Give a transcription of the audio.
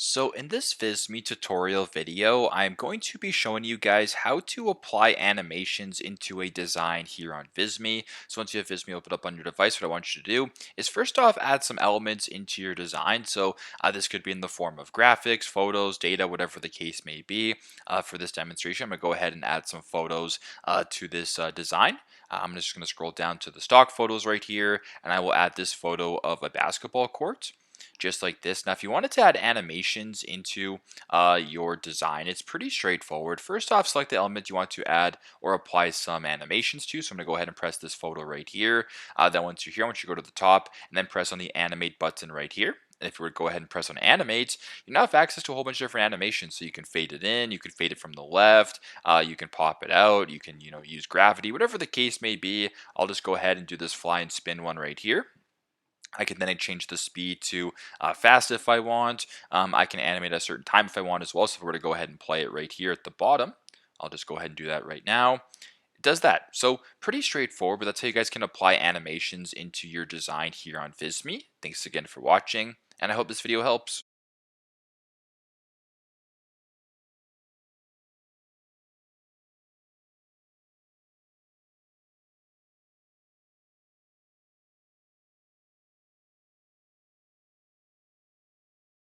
So in this Visme tutorial video, I'm going to be showing you guys how to apply animations into a design here on Visme. So once you have Visme open up on your device, what I want you to do is first off add some elements into your design. So this could be in the form of graphics, photos, data, whatever the case may be. For this demonstration, I'm going to go ahead and add some photos to this design. I'm just going to scroll down to the stock photos right here, and I will add this photo of a basketball court just like this. Now, if you wanted to add animations into your design, it's pretty straightforward. First off, select the element you want to add or apply some animations to. So I'm going to go ahead and press this photo right here. Then once you're here, I want you to go to the top and then press on the animate button right here. And if you were to go ahead and press on animate, you now have access to a whole bunch of different animations. So you can fade it in, you can fade it from the left, you can pop it out, you can use gravity, whatever the case may be. I'll just go ahead and do this fly and spin one right here. I can then change the speed to fast if I want. I can animate at a certain time if I want as well. So if we were to go ahead and play it right here at the bottom, I'll just go ahead and do that right now. It does that. So pretty straightforward, but that's how you guys can apply animations into your design here on Visme. Thanks again for watching, and I hope this video helps.